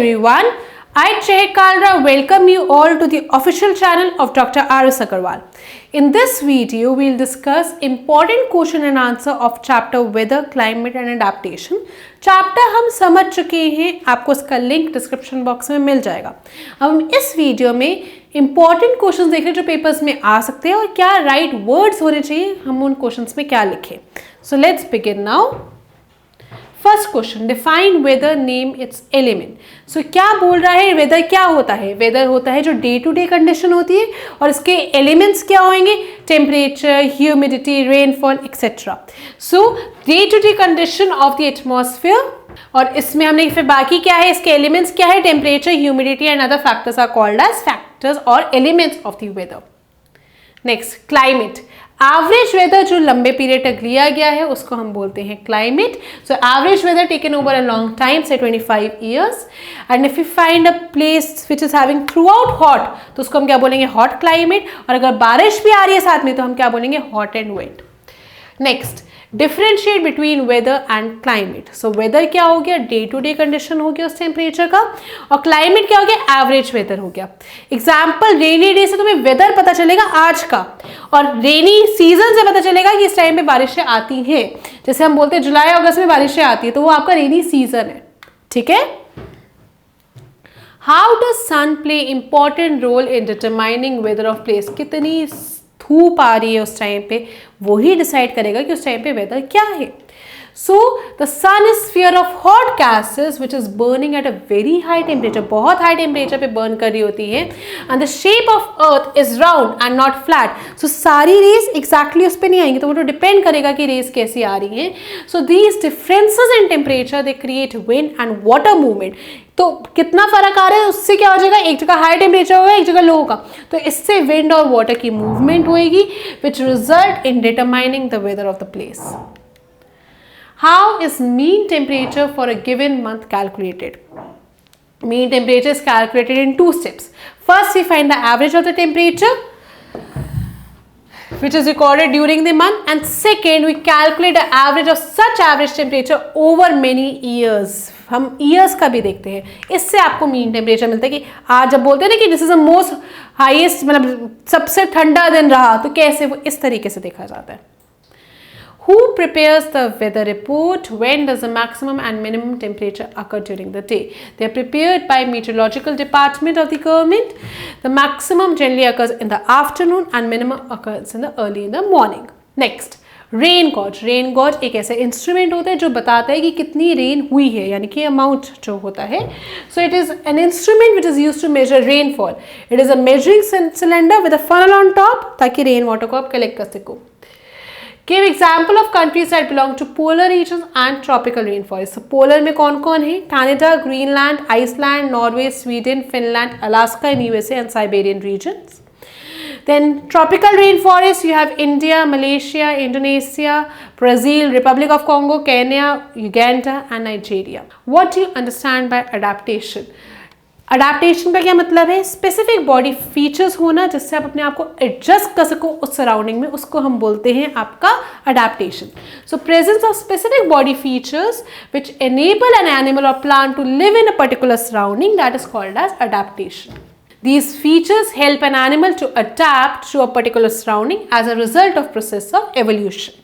everyone. I, Chehek Kalra, welcome you all to the official channel of Dr. R.S. Agarwal. In this video, we'll discuss important question and answer of chapter Weather, Climate and Adaptation. Chapter हम समझ चुके हैं, आपको इसका link description box में मिल जाएगा. अब हम इस वीडियो में इंपॉर्टेंट क्वेश्चंस देख रहे हैं जो पेपर्स में आ सकते हैं और क्या राइट वर्ड्स होने चाहिए, हम उन क्वेश्चंस में क्या लिखें. So let's begin now. First question, define weather, name its element. So क्या बोल रहा है, वेदर क्या होता है? वेदर होता है जो डे टू डे कंडीशन होती है और इसके एलिमेंट्स क्या होंगे? Temperature, humidity, rainfall etcetera. So day to day condition of the atmosphere. और इसमें हमने फिर बाकी क्या है, इसके एलिमेंट्स क्या है? Temperature, humidity and other factors are called as factors और elements of the weather. Next, climate. Average weather जो लंबे पीरियड तक लिया गया है उसको हम बोलते हैं climate. So average weather taken over a long time, say 25 years. And if you find a place which is having throughout hot, तो उसको हम क्या बोलेंगे? Hot climate. और अगर बारिश भी आ रही है साथ में तो हम क्या बोलेंगे? Hot and wet. Next, differentiate between weather and climate. So weather क्या हो गया? डे टू डे कंडीशन हो गया उस टेम्परेचर का. और क्लाइमेट क्या हो गया? एवरेज वेदर हो गया. एग्जाम्पल, रेनी डे से तुम्हें वेदर पता चलेगा आज का, और रेनी सीजन से पता चलेगा कि इस टाइम पे बारिशें आती हैं. जैसे हम बोलते हैं जुलाई अगस्त में बारिशें आती है, तो वो आपका रेनी सीजन है. ठीक है. How does sun play important role in determining weather of place. कितनी धूप आ रही है उस टाइम पे, वही डिसाइड करेगा कि उस टाइम पे वेदर क्या है. So the sun is sphere of hot gases which is burning at a very high temperature. बहुत हाई टेम्परेचर पे बर्न कर रही होती है. And the shape of earth is round and not flat. So सारी rays exactly उस पर नहीं आएंगी, तो वो तो डिपेंड करेगा कि रेस कैसी आ रही है. So these differences in temperature they create wind and water movement. तो कितना फर्क आ रहा है उससे क्या हो जाएगा? एक जगह हाई टेम्परेचर होगा, एक जगह लो होगा, तो इससे विंड और वाटर की मूवमेंट होगी which result in determining the weather of the place. How is mean temperature for a given month calculated? Mean temperature is calculated in two steps. First, we find the average of the temperature which is recorded during the month, and second, we calculate the average of such average temperature over many years. हम years का भी देखते हैं. इससे आपको mean temperature मिलता है कि आज जब बोलते हैं ना कि this is the most highest, मतलब सबसे ठंडा दिन रहा, तो कैसे वो इस तरीके से देखा जाता है. Who prepares the weather report? When does the maximum and minimum temperature occur during the day? They are prepared by meteorological department of the government. The maximum generally occurs in the afternoon and minimum occurs in the early in the morning. Next, rain gauge. Rain gauge एक ऐसा instrument होता है जो बताता है कि कितनी rain हुई है, यानी कि अमाउंट जो होता है. So it is an instrument which is use to measure rainfall. It is a measuring cylinder with a funnel on top, ताकि रेन वाटर को आप कलेक्ट कर सको. Give example of countries that belong to polar regions and tropical rainforests. So polar में कौन कौन है? Canada, Greenland, Iceland, Norway, Sweden, Finland, Alaska in USA and Siberian regions. Then tropical rainforests, you have India, Malaysia, Indonesia, Brazil, Republic of Congo, Kenya, Uganda and Nigeria. What do you understand by adaptation? Adaptation का क्या मतलब है? Specific body features होना जिससे आप अपने आप को एडजस्ट कर सको उस सराउंडिंग में, उसको हम बोलते हैं आपका adaptation. So presence of specific body features which enable an animal और plant to live in a particular surrounding, that is called as adaptation. These features help an animal to adapt to a particular surrounding as a result of process of evolution.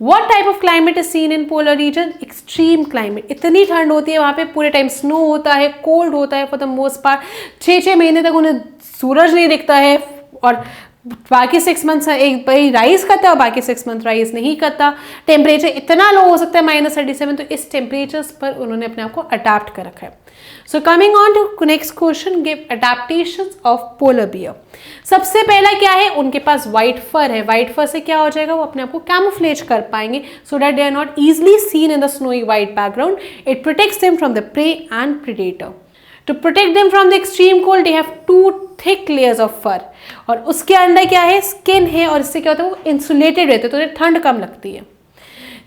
What type of climate is seen in polar region? Extreme climate. इतनी ठंड होती है वहाँ पे, पूरे time snow होता है, cold होता है फॉर द मोस्ट पार्ट. 6 महीने तक उन्हें सूरज नहीं दिखता है, और बाकी 6 मंथ्स एक भाई राइज करता है और बाकी 6 मंथ राइज नहीं करता. टेम्परेचर इतना लो हो सकता है -37, तो इस टेम्परेचर्स पर उन्होंने अपने आप को अडेप्ट कर रखा है. So coming on to next question, give adaptations of polar bear. सबसे पहला क्या है? उनके पास व्हाइट फर है. व्हाइट फर से क्या हो जाएगा? वो अपने आप को कैमोफ्लेज कर पाएंगे so that they are not easily seen in the snowy white background. It protects them from the prey and predator. To protect them from the extreme cold, they have 2 thick layers of fur. और उसके अंदर क्या है? Skin है, और इससे क्या होता है? वो इंसुलेटेड रहते हैं, तो उन्हें ठंड कम लगती है.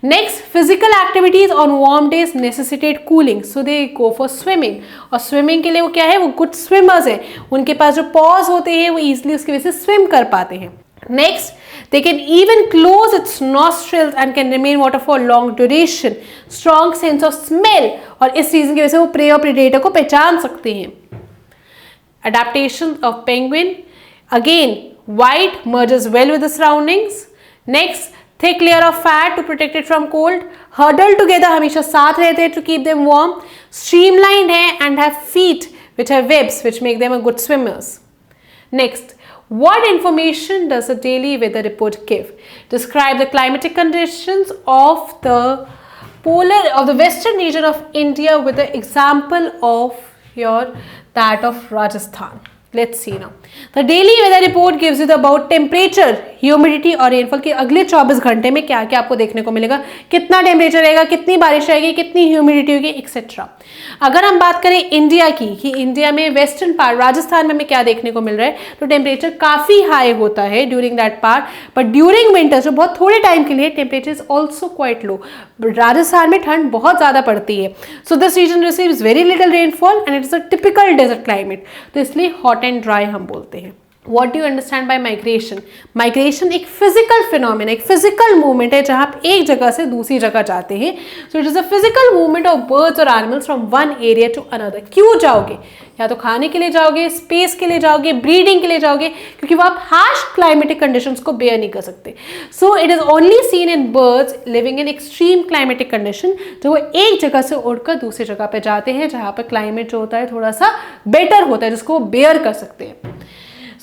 Next, physical activities on warm days necessitate cooling, so they go for swimming. और स्विमिंग के लिए वो क्या है? वो गुड स्विमर्स है. उनके पास जो पॉज होते हैं वो इजिली उसकी वजह से स्विम कर पाते हैं. Next, They can even close its nostrils and can remain water for long duration. Strong sense of smell, और इस रीजन की वजह से वो prey और predator को पहचान सकते हैं. Adaptation of penguin. Again, white merges well with the surroundings. Next, thick layer of fat to protect it from cold. Huddled together, हमेशा साथ रहते हैं to keep them warm. Streamlined है and have feet which have webs which make them a good swimmers. Next, what information does the daily weather report give? Describe the climatic conditions of the western region of India with the example of that of Rajasthan. Let's see now. The daily weather report gives you the about temperature, humidity और rainfall कि अगले 24 घंटे में क्या क्या आपको देखने को मिलेगा, कितना टेम्परेचर रहेगा, कितनी बारिश रहेगी, कितनी ह्यूमिडिटी होगी, एक्सेट्रा. अगर हम बात करें इंडिया की कि इंडिया में वेस्टर्न पार्ट राजस्थान में हमें क्या देखने को मिल रहा है, तो टेम्परेचर काफ़ी हाई होता है during that part, but during winter जो बहुत थोड़े टाइम के लिए temperature is also quite low. Rajasthan में ठंड बहुत ज़्यादा पड़ती है. So this region receives very little rainfall and it is a typical desert climate. तो इसलिए हॉट एंड ड्राई हम बोलते हैं. What do you understand by migration? Migration एक physical phenomenon, एक physical movement है जहाँ आप एक जगह से दूसरी जगह जाते हैं. So it is a physical movement of birds or animals from one area to another. क्यों जाओगे? या तो खाने के लिए जाओगे, स्पेस के लिए जाओगे, ब्रीडिंग के लिए जाओगे, क्योंकि वो आप हार्श क्लाइमेटिक कंडीशंस को बेयर नहीं कर सकते. सो it is only seen in birds living in extreme climatic condition, जो वो एक जगह से उड़कर दूसरी जगह पे जाते हैं जहाँ पर क्लाइमेट जो होता है थोड़ा सा बेटर होता है, जिसको वो बेयर कर सकते हैं.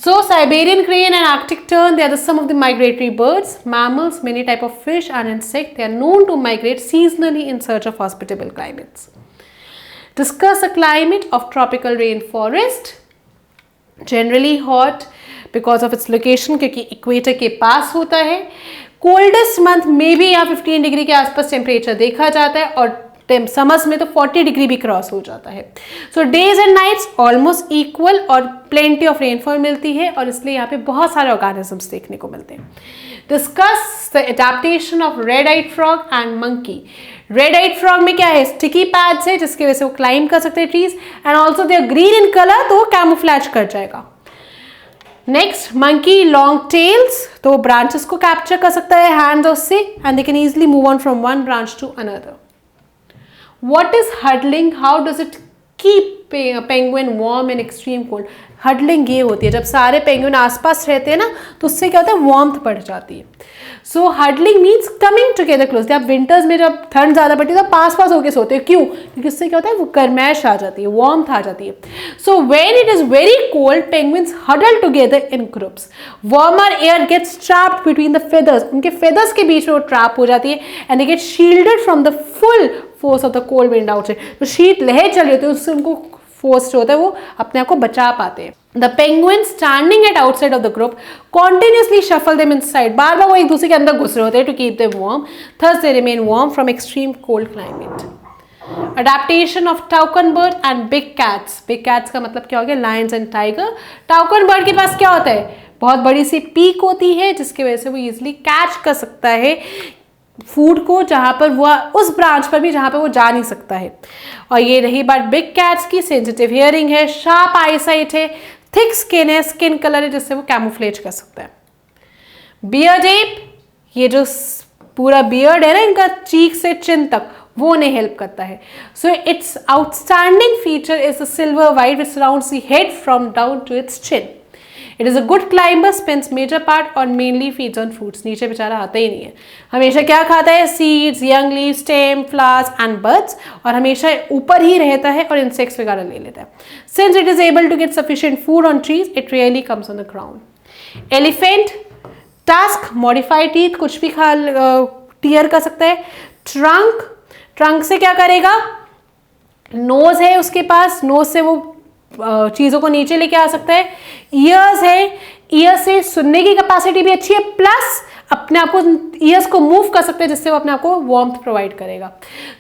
So Siberian crane and Arctic tern, they are some of the migratory birds. Mammals, many type of fish and insects, they are known to migrate seasonally in search of hospitable climates. Discuss the climate of tropical rainforest. Generally hot because of its location, क्योंकि equator के पास होता है. Coldest month में भी यहाँ 15 degree के आसपास temperature देखा जाता है और समर्स में तो 40 डिग्री भी क्रॉस हो जाता है. So days and nights almost equal और प्लेंटी ऑफ रेनफॉल मिलती है और इसलिए यहाँ पे बहुत सारे ऑर्गेनिजम्स देखने को मिलते हैं. Discuss the adaptation of red eyed frog and monkey. Red eyed frog में क्या है, स्टिकी पैड्स है जिसकी वजह से वो क्लाइंब कर सकते हैं trees, and also they are green in colour, तो वो कैमोफ्लैज कर जाएगा. नेक्स्ट, मंकी लॉन्ग टेल्स, तो ब्रांचेस को कैप्चर कर सकता है हैंड्स उससे, and they can easily move on from one branch to another. What is huddling? How does it keep a penguin warm in extreme cold? Huddling ये होती है जब सारे पेंगुइन आसपास रहते हैं ना, तो उससे क्या होता है, वार्मथ बढ़ जाती है. सो huddling means coming together closely. आप विंटर्स में जब ठंड ज़्यादा पड़ती है तो पास पास होकर सोते हैं. क्यों? क्योंकि उससे क्या होता है, वो गर्मैश आ जाती है, वार्मथ आ जाती है. So when it is very cold, penguins huddle together in groups. Warmer air gets trapped between the feathers. उनके फेदर्स के बीच में वो ट्रैप हो जाती है and they get shielded from the full force of the cold wind outside. तो शीत लहर चल रही होती है, उससे उनको फोर्स जो होता है वो अपने आप को बचा पाते हैं. The penguins standing at outside of the group continuously shuffle them inside. बार बार वो एक दूसरे के अंदर घुस रहे होते हैं to keep them warm. Thus they remain warm from extreme cold climate. Adaptation of toucan bird and big cats. Big cats का मतलब क्या हो गया, lions and tiger. Toucan bird के पास क्या होता है, बहुत बड़ी सी पीक होती है जिसकी वजह से वो easily कैच कर सकता है फूड को, जहाँ पर वो उस ब्रांच पर भी जहाँ पर वो जा नहीं सकता है. और ये रही बात बिग कैट्स की. सेंसिटिव हियरिंग है, शार्प आईसाइट है, थिक स्किन है, स्किन कलर है जिससे वो कैमोफ्लेज कर सकता है. बियर्ड एप, ये जो पूरा बियर्ड है ना इनका चीक से चिन तक, वो उन्हें हेल्प करता है. So its outstanding feature is the silver white which surrounds the head from down to its chin. It is a good climber, spends major part और mainly feeds on fruits. नीचे बेचारा आता ही नहीं है, हमेशा क्या खाता है, seeds, young leaves, stem, flowers and buds, और हमेशा ऊपर ही रहता है और insects वगैरह ले लेता है. Since it is able to get sufficient food on trees, it rarely comes on the ground. Elephant, tusk, modified teeth, कुछ भी खा टीयर कर सकता है. Trunk, trunk से क्या करेगा, nose है उसके पास, nose से वो चीज़ों को नीचे लेके आ सकता है. ईयर्स है, ईयर से सुनने की कैपेसिटी भी अच्छी है, प्लस अपने आप को ईयर्स को मूव कर सकते हैं जिससे वो अपने आप को वार्मथ प्रोवाइड करेगा.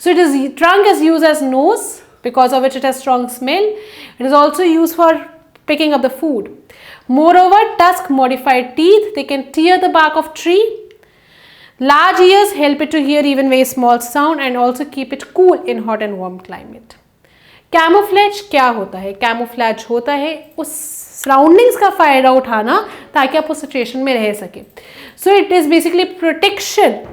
So it is trunk is use as nose because of which it has strong smell. It is also use for picking up the food. Moreover, tusk, modified teeth, they can tear the bark of tree. Large ears help it to hear even very small sound and also keep it cool in hot and warm climate. Camouflage क्या होता है, camouflage होता है उस surroundings का फ़ायदा उठाना ताकि आप उस सिचुएशन में रह सके. So it is basically protection,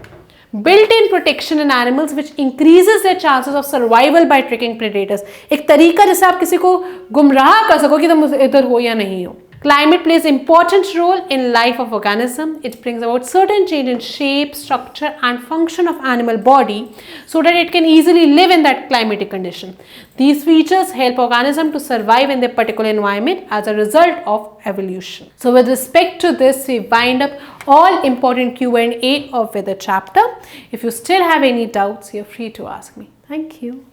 built-in protection in animals which increases their chances of survival by tricking predators. एक तरीका जैसे आप किसी को गुमराह कर सको कि तुम इधर हो या नहीं हो. Climate plays important role in life of organism. It brings about certain change in shape, structure and function of animal body so that it can easily live in that climatic condition. These features help organism to survive in their particular environment as a result of evolution. So with respect to this, we wind up all important Q&A of weather chapter. If you still have any doubts, you're free to ask me. Thank you.